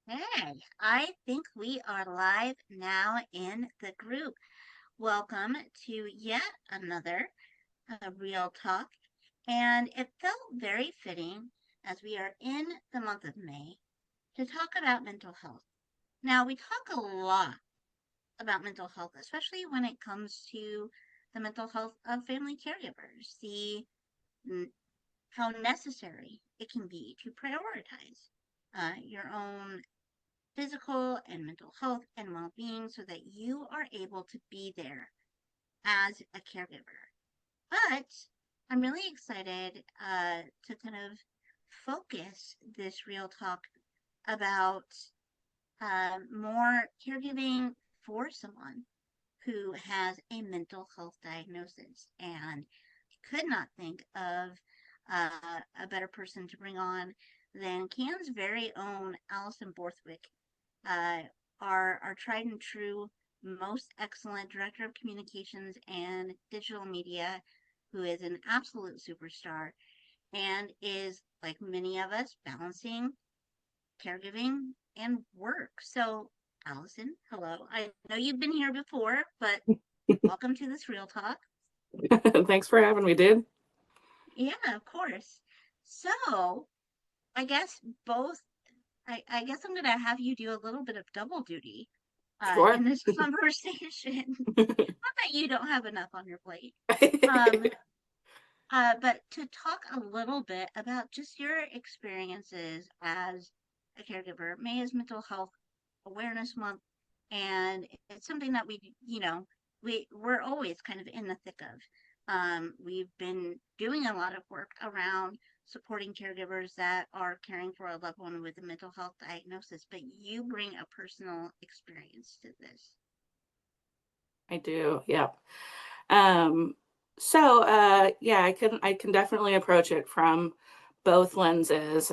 Hey, I think we are live now in the group. Welcome to yet another Real Talk. And it felt very fitting as we are in the month of May to talk about mental health. Now, we talk a lot about mental health, especially when it comes to the mental health of family caregivers, how necessary it can be to prioritize your own physical and mental health and well being so that you are able to be there as a caregiver. But I'm really excited to kind of focus this real talk about more caregiving for someone who has a mental health diagnosis. And I could not think of a better person to bring on than Can's very own Allison Borthwick, uh, our tried and true, most excellent director of communications and digital media, who is an absolute superstar and is, like many of us, balancing caregiving and work. So, Allison, hello. I know you've been here before, but welcome to this Real Talk. Thanks for having me, dude. Yeah, of course. So, I guess both I guess I'm going to have you do a little bit of double duty Sure. in this conversation. Not that you don't have enough on your plate. Um, but to talk a little bit about just your experiences as a caregiver. May is Mental Health Awareness Month, and it's something that we're always kind of in the thick of. We've been doing a lot of work around supporting caregivers that are caring for a loved one with a mental health diagnosis, but you bring a personal experience to this. I do. Yep. Um, yeah, I can definitely approach it from both lenses,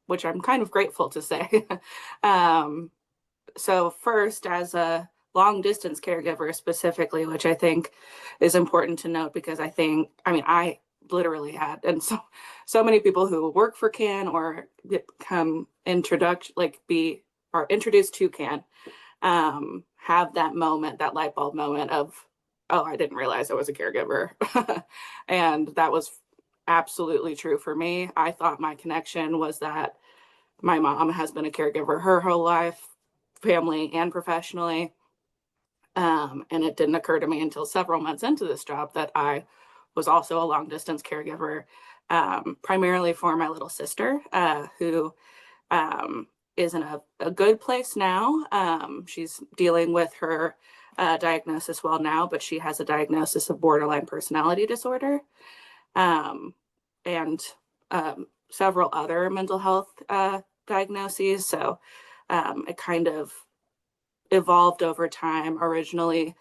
which I'm kind of grateful to say. Um, so first, as a long distance caregiver specifically, which I think is important to note because I literally had, and so many people who work for CAN or become introduction like be are introduced to CAN have that moment, that light bulb moment of, oh, I didn't realize I was a caregiver. And that was absolutely true for me. I thought my connection was that my mom has been a caregiver her whole life, family and professionally. And it didn't occur to me until several months into this job that I was also a long distance caregiver, primarily for my little sister, who um, is in a good place now. She's dealing with her diagnosis well now, but she has a diagnosis of borderline personality disorder, um, and several other mental health diagnoses. So it kind of evolved over time. Originally,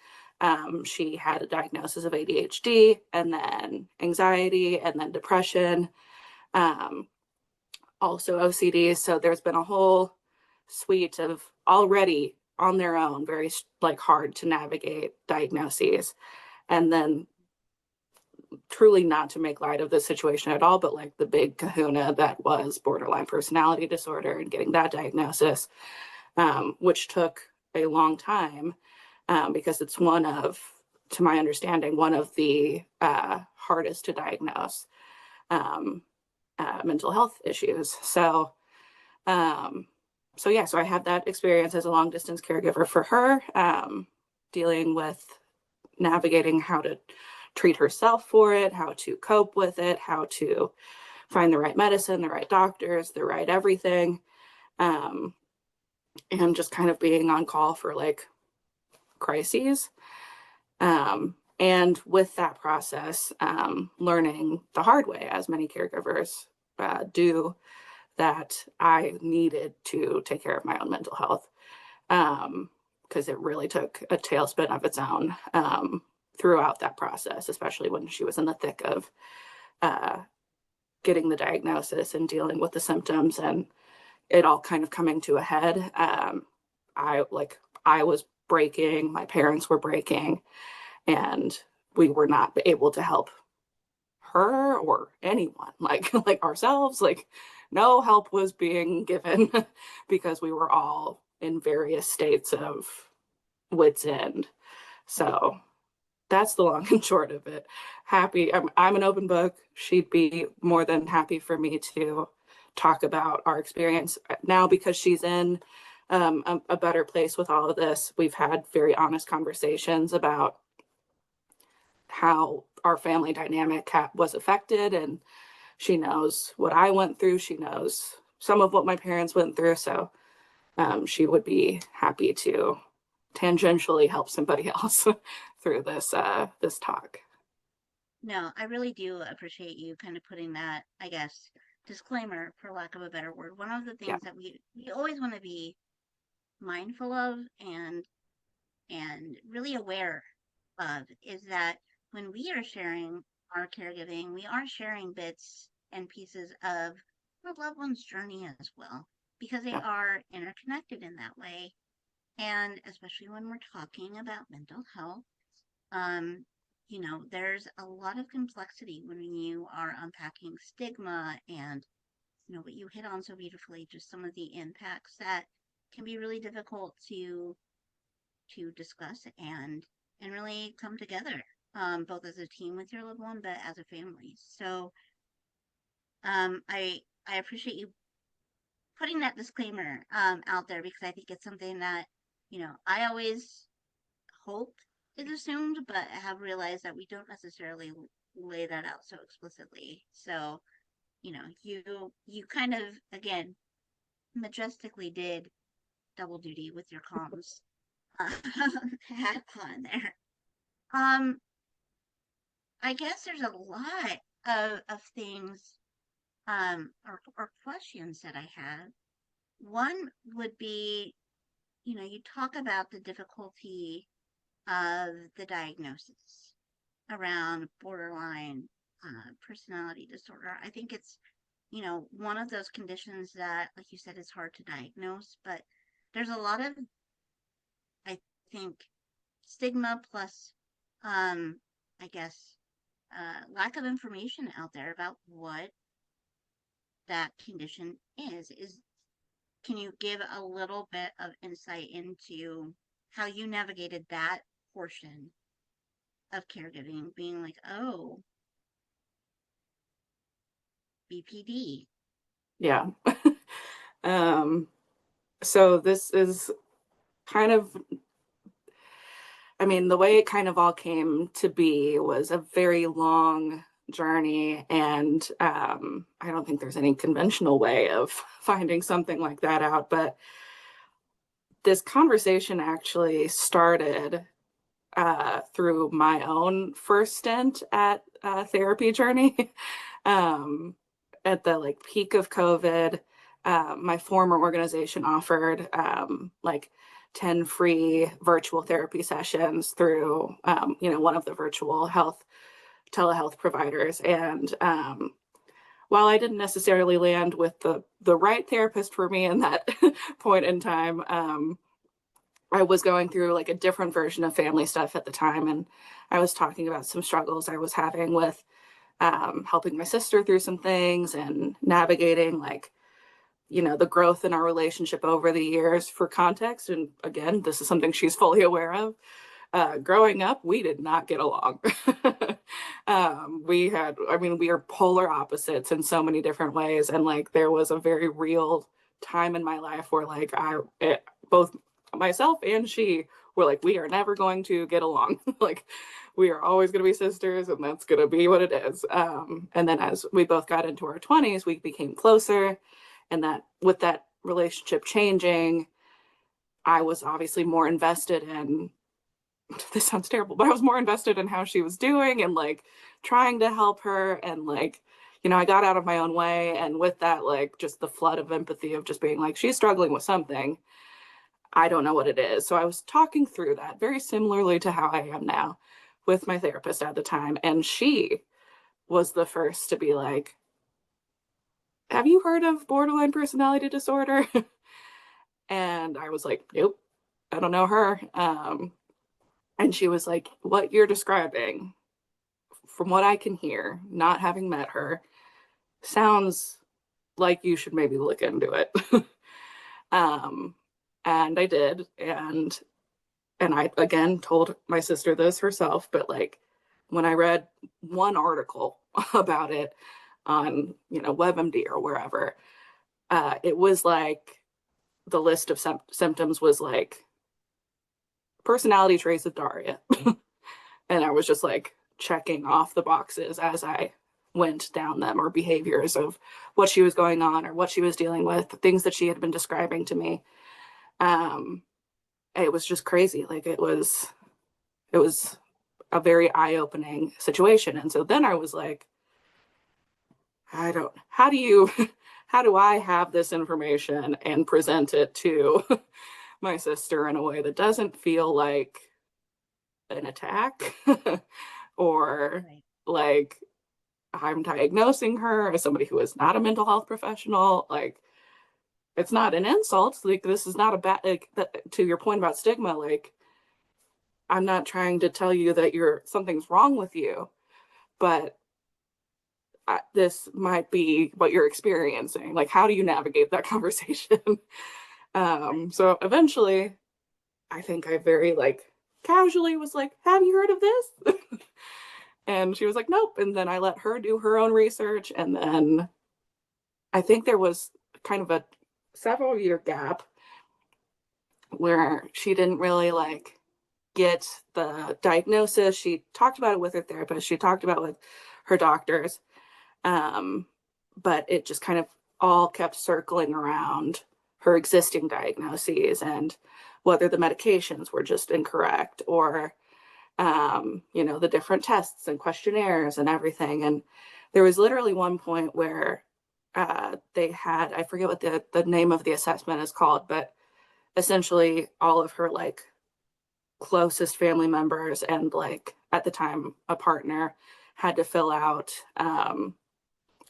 she had a diagnosis of ADHD, and then anxiety, and then depression. Um, Also OCD. So there's been a whole suite of already on their own, very like hard to navigate diagnoses. And then truly not to make light of the situation at all, but like the big kahuna that was borderline personality disorder and getting that diagnosis, which took a long time because it's to my understanding, one of the hardest to diagnose um, mental health issues. Um, so I had that experience as a long distance caregiver for her, dealing with navigating how to treat herself for it, how to cope with it, how to find the right medicine, the right doctors, the right everything, um, and just kind of being on call for like crises. And with that process, learning the hard way, as many caregivers do, that I needed to take care of my own mental health, because it really took a tailspin of its own throughout that process, especially when she was in the thick of uh, getting the diagnosis and dealing with the symptoms and it all kind of coming to a head. I like I was breaking, my parents were breaking, and we were not able to help her or anyone, like like ourselves, like no help was being given because we were all in various states of wit's end. So that's the long and short of it. Happy, I'm an open book. She'd be more than happy for me to talk about our experience now because she's in a better place with all of this. We've had very honest conversations about how our family dynamic was affected, and she knows what I went through. She knows some of what my parents went through. So she would be happy to tangentially help somebody else through this talk. No, I really do appreciate you kind of putting that, I guess, disclaimer, for lack of a better word. One of the Yeah, things that we always want to be mindful of and really aware of is that when we are sharing our caregiving, we are sharing bits and pieces of our loved one's journey as well, because they yeah, are interconnected in that way. And especially when we're talking about mental health, um, there's a lot of complexity when you are unpacking stigma and, what you hit on so beautifully, just some of the impacts that can be really difficult to discuss and really come together, both as a team with your loved one, but as a family. So I appreciate you putting that disclaimer out there, because I think it's something that I always hope is assumed, but I have realized that we don't necessarily lay that out so explicitly. So you kind of, again, majestically did double duty with your comms uh, hat on there. Um, I guess there's a lot of things or questions that I have. One would be, you talk about the difficulty of the diagnosis around borderline personality disorder. I think it's, one of those conditions that, like you said, is hard to diagnose, but there's a lot of, I think, stigma plus, um, I guess, lack of information out there about what that condition is. Can you give a little bit of insight into how you navigated that portion of caregiving, being like, oh, BPD? yeah. um, so this is kind of, I mean, the way it kind of all came to be was a very long journey, and I don't think there's any conventional way of finding something like that out. But this conversation actually started through my own first stint at therapy journey. um, at the like peak of COVID, my former organization offered like 10 free virtual therapy sessions through one of the virtual health telehealth providers. And while I didn't necessarily land with the right therapist for me in that point in time, I was going through like a different version of family stuff at the time, and I was talking about some struggles I was having with helping my sister through some things and navigating like the growth in our relationship over the years. For context, and again, this is something she's fully aware of, growing up we did not get along. We are polar opposites in so many different ways, and like there was a very real time in my life where like both myself and she were like, we are never going to get along. Like we are always going to be sisters, and that's going to be what it is. And then as we both got into our 20s, we became closer, and that with that relationship changing, I was obviously more invested in, this sounds terrible, but I was more invested in how she was doing and like trying to help her. And like, I got out of my own way. And with that, like just the flood of empathy of just being like, she's struggling with something. I don't know what it is. So I was talking through that very similarly to how I am now with my therapist at the time. And she was the first to be like, have you heard of borderline personality disorder? And I was like, nope, I don't know her. And she was like, what you're describing from what I can hear, not having met her, sounds like you should maybe look into it. um, and I did, and I again told my sister this herself, but like when I read one article about it on, WebMD or wherever, it was like the list of symptoms was like personality traits of Daria. And I was just like checking off the boxes as I went down them, or behaviors of what she was going on or what she was dealing with, things that she had been describing to me. Um, it was just crazy. Like it was a very eye-opening situation. And so then I was like, how do you, how do I have this information and present it to my sister in a way that doesn't feel like an attack or Right. like I'm diagnosing her as somebody who is not a mental health professional. Like, it's not an insult. Like, this is not a bad, like, to your point about stigma, like, I'm not trying to tell you that something's wrong with you, but this might be what you're experiencing. Like, how do you navigate that conversation? Right. So eventually, I think I very like casually was like, have you heard of this? And she was like, nope. And then I let her do her own research. And then I think there was kind of a several year gap where she didn't really like get the diagnosis. She talked about it with her therapist, she talked about it with her doctors. Um, but it just kind of all kept circling around her existing diagnoses and whether the medications were just incorrect, or the different tests and questionnaires and everything. And there was literally one point where they had, I forget what the name of the assessment is called, but essentially all of her like closest family members and like at the time a partner had to fill out an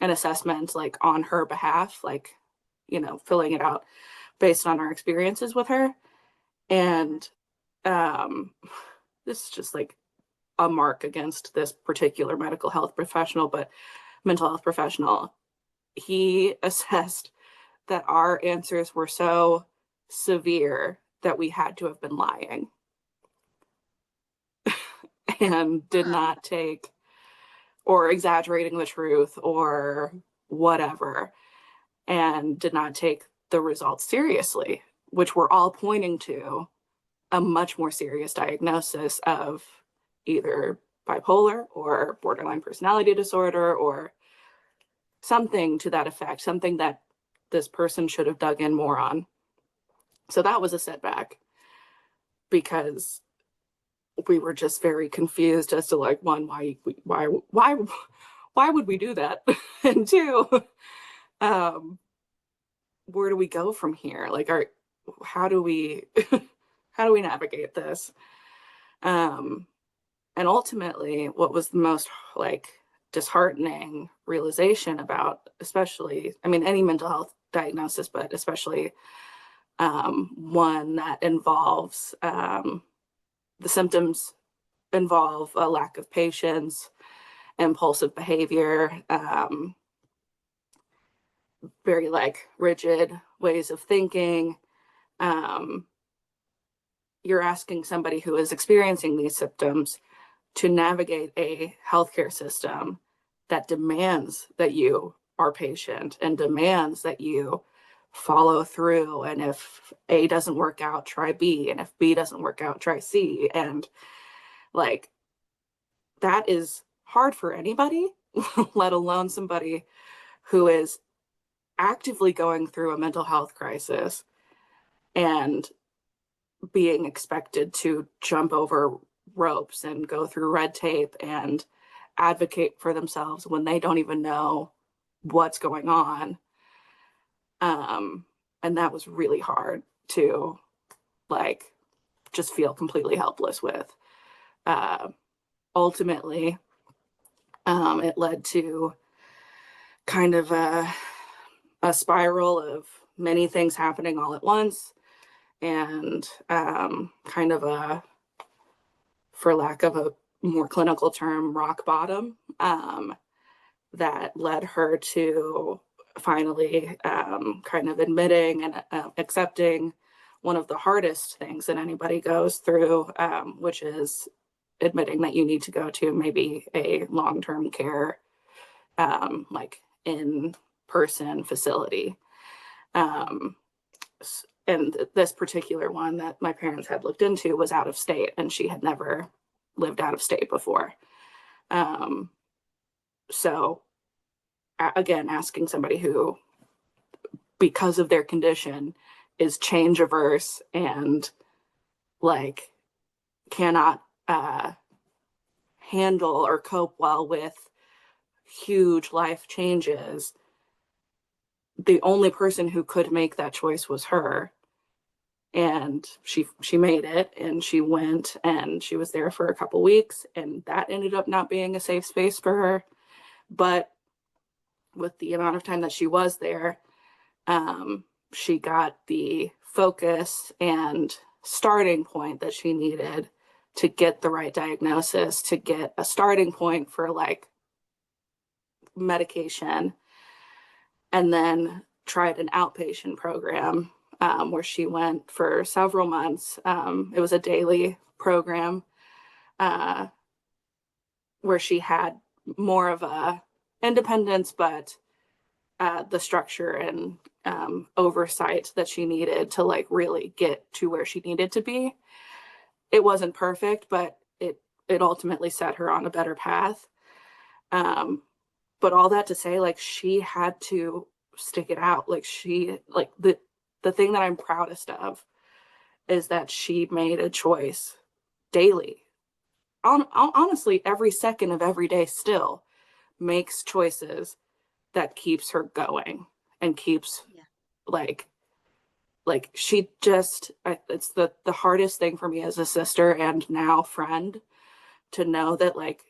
assessment like on her behalf, like, filling it out based on our experiences with her. And um, this is just like a mark against this particular medical health professional, but mental health professional. He assessed that our answers were so severe that we had to have been lying and did Huh. not take, or exaggerating the truth or whatever, and did not take the results seriously, which were all pointing to a much more serious diagnosis of either bipolar or borderline personality disorder or something to that effect, something that this person should have dug in more on. So that was a setback because we were just very confused as to like, one, why would we do that? And two, um, where do we go from here? Like, how do we how do we navigate this? Um, and ultimately, what was the most like disheartening realization about, especially, I mean, any mental health diagnosis, but especially one that involves the symptoms involve a lack of patience, impulsive behavior, very like rigid ways of thinking. Um, you're asking somebody who is experiencing these symptoms to navigate a healthcare system that demands that you are patient and demands that you follow through. And if A doesn't work out, try B. And if B doesn't work out, try C. And like, that is hard for anybody, let alone somebody who is actively going through a mental health crisis and being expected to jump over ropes and go through red tape and advocate for themselves when they don't even know what's going on. Um, and that was really hard to like just feel completely helpless with. Uh, Ultimately, it led to kind of a spiral of many things happening all at once, and kind of a, for lack of a more clinical term, rock bottom, that led her to finally kind of admitting and accepting one of the hardest things that anybody goes through, which is admitting that you need to go to maybe a long-term care, like in-person facility. Um, and this particular one that my parents had looked into was out of state, and she had never lived out of state before. Um, so again, asking somebody who, because of their condition, is change averse and like cannot handle or cope well with huge life changes, the only person who could make that choice was her. And she made it, and she went, and she was there for a couple weeks, and that ended up not being a safe space for her. But with the amount of time that she was there, she got the focus and starting point that she needed to get the right diagnosis, to get a starting point for like medication, and then tried an outpatient program, where she went for several months. It was a daily program, uh, where she had more of a independence, but the structure and oversight that she needed to like really get to where she needed to be. It wasn't perfect, but it ultimately set her on a better path. Um, but all that to say, like, she had to stick it out. Like, she like the thing that I'm proudest of is that she made a choice daily. Honestly, every second of every day still makes choices that keeps her going and keeps Yeah. like she just, it's the hardest thing for me as a sister and now friend to know that like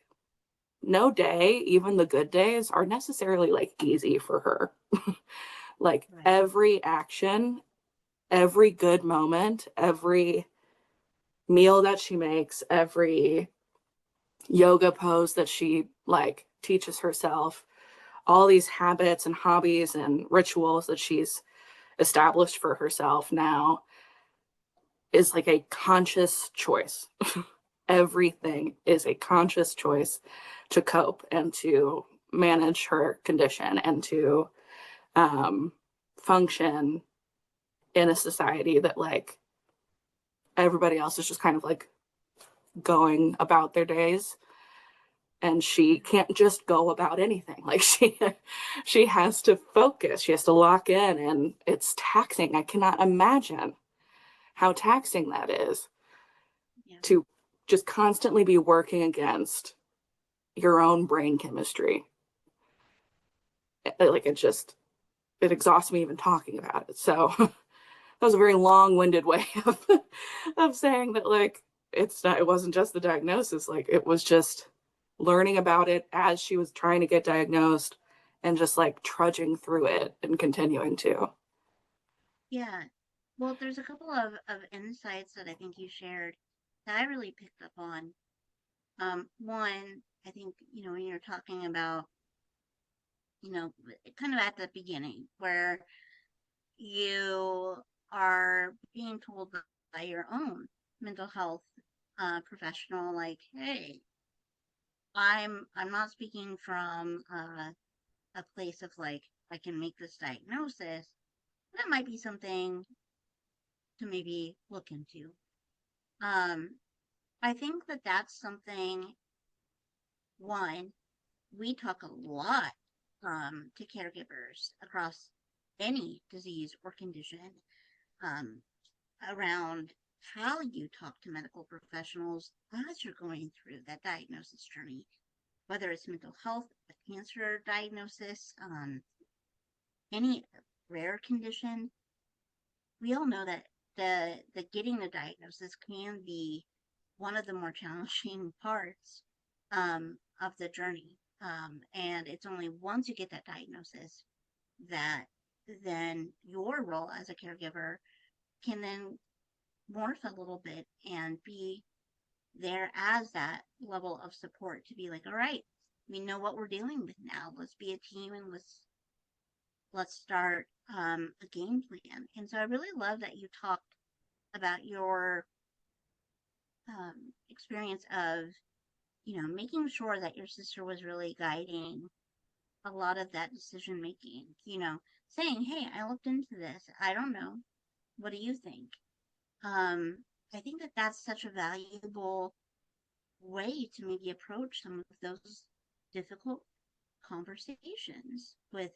no day, even the good days, are necessarily like easy for her. Like Right. every action, every good moment, every meal that she makes, every yoga pose that she like teaches herself, all these habits and hobbies and rituals that she's established for herself now is like a conscious choice. Everything is a conscious choice to cope and to manage her condition and to um, function in a society that like everybody else is just kind of like going about their days, and she Yeah. can't just go about anything. Like she has to focus, she has to lock in, and it's taxing. I cannot imagine how taxing that is, Yeah. to just constantly be working against your own brain chemistry. Like it exhausts me even talking about it. So that was a very long-winded way of saying that like it wasn't just the diagnosis, like it was just learning about it as she was trying to get diagnosed and just like trudging through it and continuing to. Yeah. Well, there's a couple of insights that I think you shared that I really picked up on. One, I think, when you're talking about, kind of at the beginning where you are being told by your own mental health professional, like, hey, I'm not speaking from a place of like I can make this diagnosis. That might be something to maybe look into. Um, I think that that's something. One, we talk a lot to caregivers across any disease or condition um, around how you talk to medical professionals as you're going through that diagnosis journey, whether it's mental health, a cancer diagnosis, any rare condition. We all know that the getting the diagnosis can be one of the more challenging parts of the journey. And it's only once you get that diagnosis that then your role as a caregiver can then morph a little bit and be there as that level of support to be like, all right, we know what we're dealing with now. Let's be a team and let's start a game plan. And so I really love that you talked about your experience of, making sure that your sister was really guiding a lot of that decision making, saying, hey, I looked into this. I don't know. What do you think? Um, I think that that's such a valuable way to maybe approach some of those difficult conversations with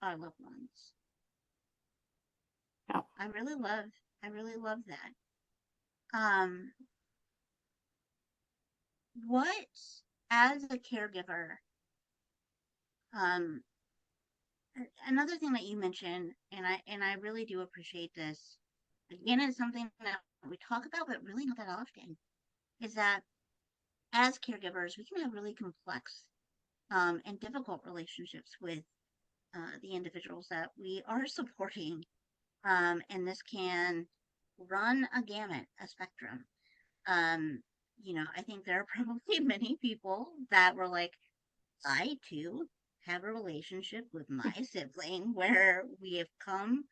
our loved ones. Yeah. I really love that. Um, what as a caregiver, um, another thing that you mentioned, and I really do appreciate this. Again, it's something that we talk about, but really not that often. Is that as caregivers, we can have really complex and difficult relationships with the individuals that we are supporting. And this can run a gamut, a spectrum. Um, I think there are probably many people that were like, I too have a relationship with my sibling where we have come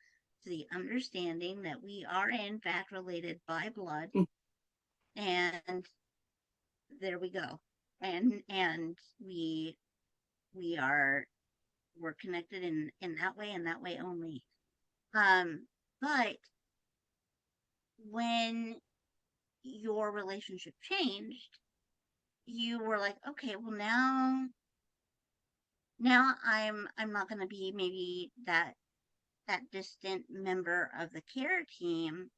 to the understanding that we are in fact related by blood, and there we go. And we are we're connected in that way and that way only. But when your relationship changed, you were like, okay, well now I'm not going to be maybe that distant member of the care team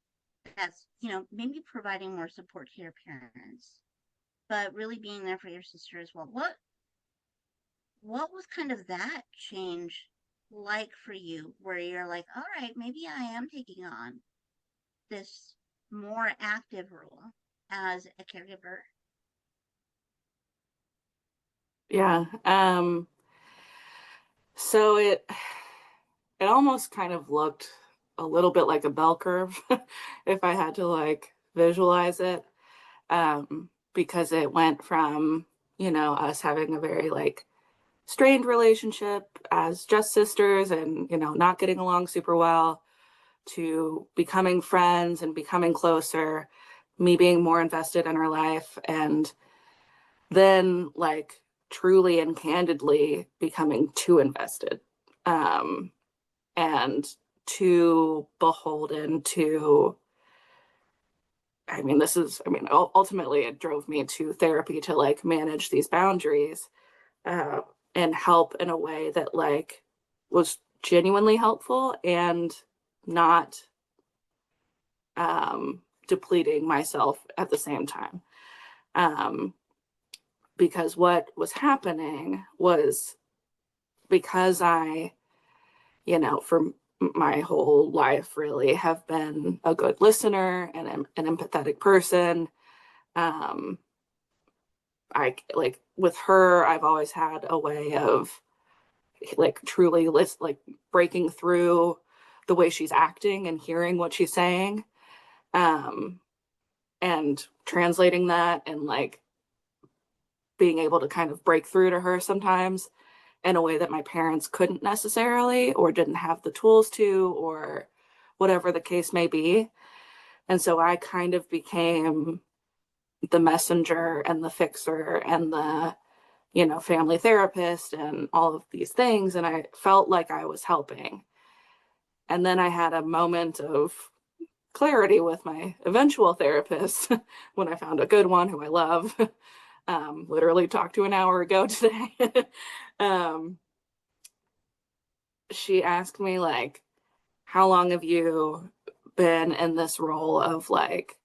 that's maybe providing more support to your parents, but really being there for your sister as well. What was kind of that change like for you, where you're like, all right, maybe I am taking on this more active role as a caregiver? Yeah. So it almost kind of looked a little bit like a bell curve if I had to like visualize it. Because it went from, us having a very like strained relationship as just sisters and, not getting along super well to becoming friends and becoming closer, me being more invested in her life, and then like truly and candidly becoming too invested. Um, and too beholden to, ultimately it drove me to therapy to like manage these boundaries, uh, and help in a way that like was genuinely helpful and not depleting myself at the same time. Um, because what was happening was, because I, for my whole life really have been a good listener and an empathetic person. Um, I like with her, I've always had a way of like truly like breaking through the way she's acting and hearing what she's saying, um, and translating that and like being able to kind of break through to her sometimes in a way that my parents couldn't necessarily or didn't have the tools to, or whatever the case may be. And so I kind of became the messenger and the fixer and the, family therapist and all of these things. And I felt like I was helping. And then I had a moment of clarity with my eventual therapist when I found a good one who I love. Literally talked to an hour ago today. um, she asked me like, how long have you been in this role of like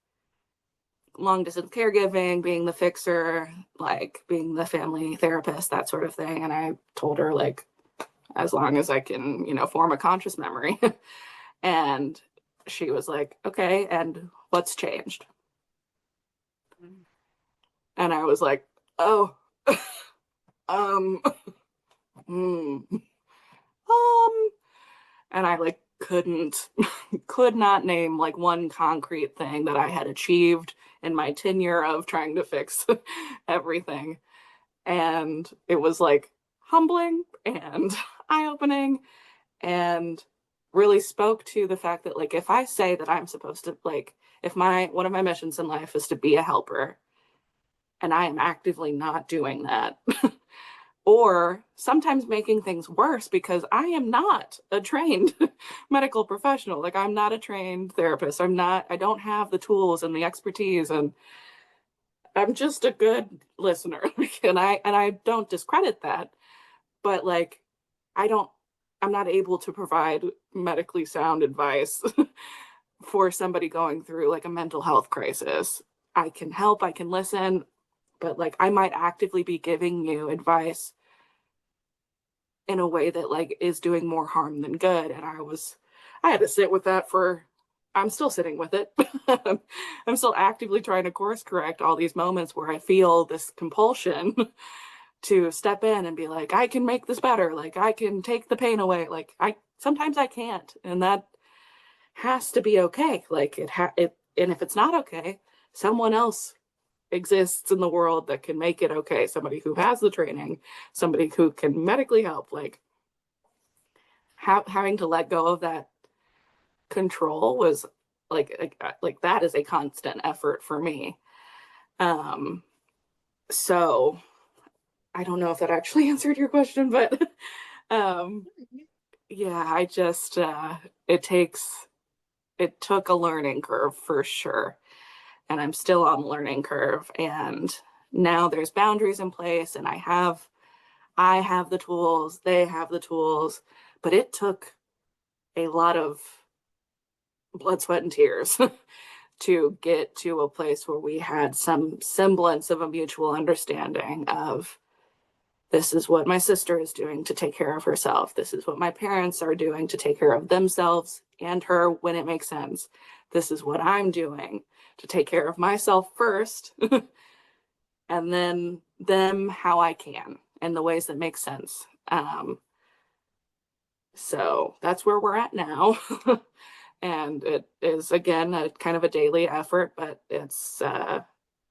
long distance caregiving, being the fixer, like being the family therapist, that sort of thing? And I told her like, as long as I can, form a conscious memory. And she was like, okay, and what's changed? And I was like, oh, um, hmm, um, and I like could not name like one concrete thing that I had achieved in my tenure of trying to fix everything. And it was like humbling and eye-opening, and really spoke to the fact that, like, if I say that I'm supposed to, like, if my one of my missions in life is to be a helper and I am actively not doing that, or sometimes making things worse because I am not a trained medical professional. Like, I'm not a trained therapist. I don't have the tools and the expertise, and I'm just a good listener. And I don't discredit that, but like, I don't, I'm not able to provide medically sound advice for somebody going through like a mental health crisis. I can help, I can listen, but like, I might actively be giving you advice in a way that like is doing more harm than good. And I had to sit with that for, I'm still sitting with it. I'm still actively trying to course correct all these moments where I feel this compulsion to step in and be like, I can make this better. Like, I can take the pain away. Like, sometimes I can't. And that has to be okay. Like, and if it's not okay, someone else exists in the world that can make it okay. Somebody who has the training, somebody who can medically help. Like, having to let go of that control was like that is a constant effort for me. Um, so I don't know if that actually answered your question, but um, yeah, I just it took a learning curve for sure, and I'm still on the learning curve. And now there's boundaries in place, and I have the tools, they have the tools, but it took a lot of blood, sweat, and tears to get to a place where we had some semblance of a mutual understanding of, this is what my sister is doing to take care of herself. This is what my parents are doing to take care of themselves and her when it makes sense. This is what I'm doing to take care of myself first, and then them how I can in the ways that make sense. So that's where we're at now. And it is, again, a kind of a daily effort, but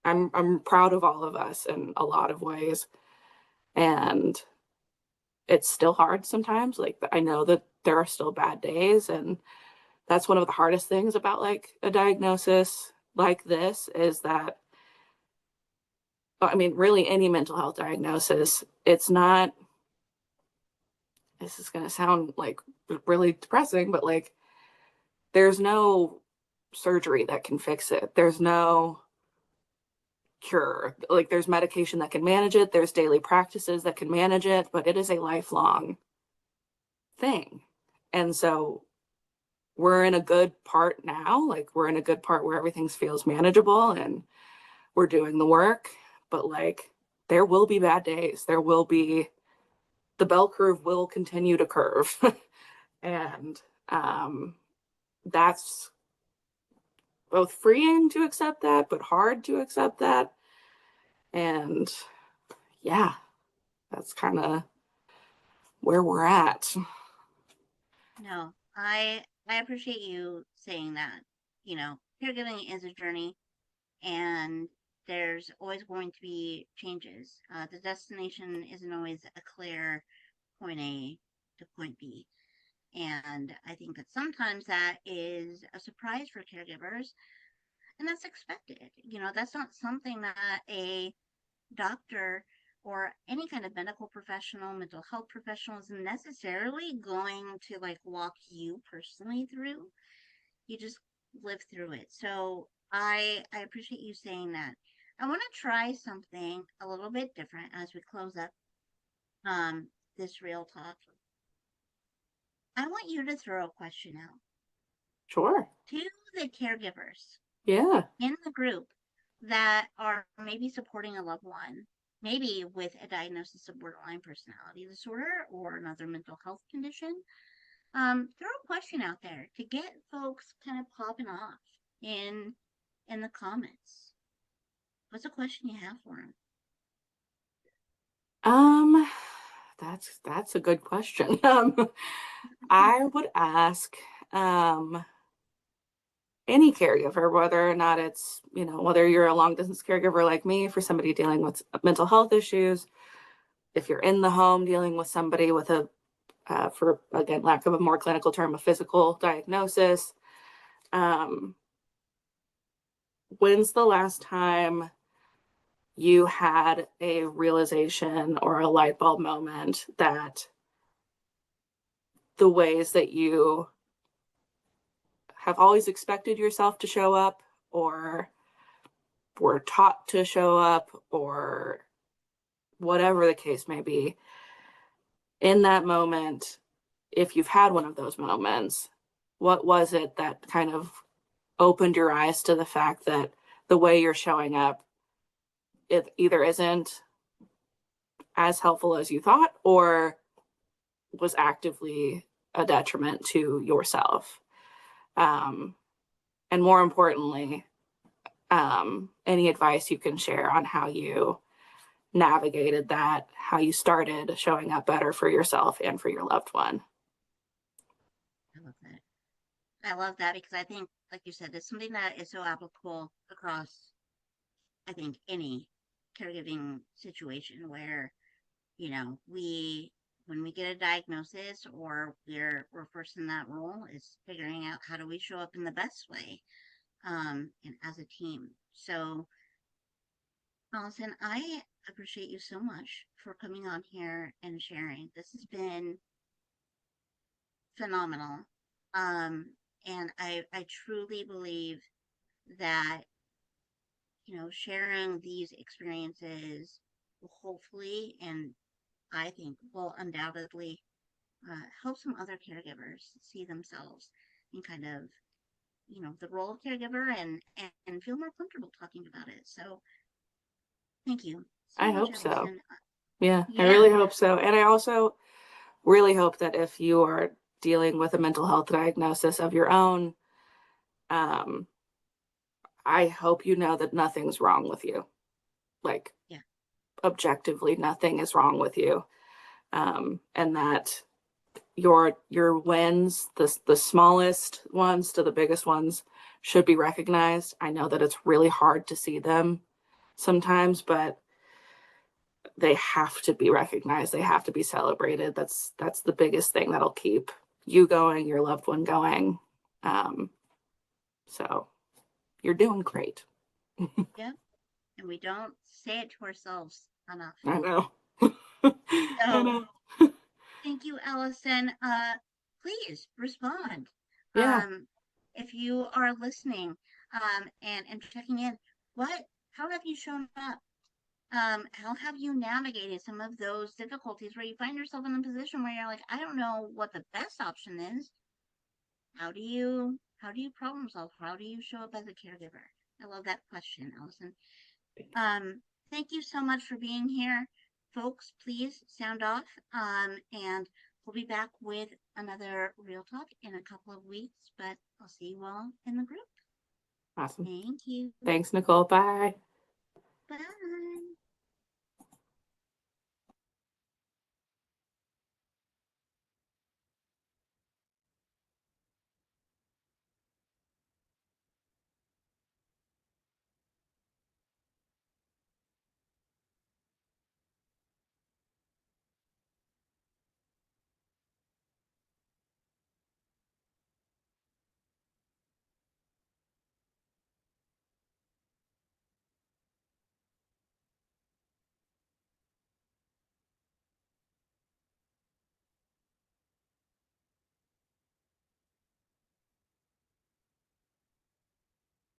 I'm proud of all of us in a lot of ways. And it's still hard sometimes. Like, I know that there are still bad days, and that's one of the hardest things about like a diagnosis like this, is that, I mean, really any mental health diagnosis, it's not, this is going to sound like really depressing, but like, there's no surgery that can fix it. There's no cure. Like, there's medication that can manage it, there's daily practices that can manage it, but it is a lifelong thing. And so we're in a good part now. Like, we're in a good part where everything feels manageable and we're doing the work. But like, there will be bad days. There will be, the bell curve will continue to curve. And that's both freeing to accept that, but hard to accept that. And yeah, that's kind of where we're at. No, I appreciate you saying that. Caregiving is a journey, and there's always going to be changes. The destination isn't always a clear point A to point B. And I think that sometimes that is a surprise for caregivers, and that's expected. That's not something that a doctor or any kind of medical professional, mental health professional is necessarily going to like walk you personally through. You just live through it. So I appreciate you saying that. I want to try something a little bit different as we close up this real talk. I want you to throw a question out Sure. to the caregivers Yeah. in the group that are maybe supporting a loved one, maybe with a diagnosis of borderline personality disorder or another mental health condition. Throw a question out there to get folks kind of popping off in the comments. What's a question you have for them? Um, that's a good question. I would ask, um, any caregiver, whether or not it's, whether you're a long distance caregiver like me for somebody dealing with mental health issues, if you're in the home dealing with somebody with for again, lack of a more clinical term, a physical diagnosis. Um, when's the last time you had a realization or a light bulb moment that the ways that you have always expected yourself to show up, or were taught to show up, or whatever the case may be, in that moment, if you've had one of those moments, what was it that kind of opened your eyes to the fact that the way you're showing up, it either isn't as helpful as you thought or was actively a detriment to yourself? Um, and more importantly, any advice you can share on how you navigated that, how you started showing up better for yourself and for your loved one. I love that. I love that because I think, like you said, it's something that is so applicable across, I think, any caregiving situation where, when we get a diagnosis or we're first in that role, is figuring out how do we show up in the best way, and as a team. So, Allison, I appreciate you so much for coming on here and sharing. This has been phenomenal. Um, and I truly believe that, sharing these experiences will hopefully, and I think will undoubtedly, help some other caregivers see themselves in kind of, the role of caregiver, and feel more comfortable talking about it. So thank you so I much, hope so. Allison. Yeah, I Yeah, really hope so. And I also really hope that if you are dealing with a mental health diagnosis of your own, um, I hope you know that nothing's wrong with you. Like, yeah, objectively, nothing is wrong with you. And that your wins, the smallest ones to the biggest ones, should be recognized. I know that it's really hard to see them sometimes, but they have to be recognized. They have to be celebrated. That's the biggest thing that'll keep you going, your loved one going. Um, so you're doing great. yeah. And we don't say it to ourselves enough. I know. I So know. thank you, Allison. Please respond. Yeah. Um, if you are listening, and checking in, how have you shown up? How have you navigated some of those difficulties where you find yourself in a position where you're like, I don't know what the best option is. How do you problem solve? How do you show up as a caregiver? I love that question, Allison. Um, Thank you so much for being here. Folks, please sound off. And we'll be back with another Real Talk in a couple of weeks, but I'll see you all in the group. Awesome. Thank you. Thanks, Nicole. Bye. Bye.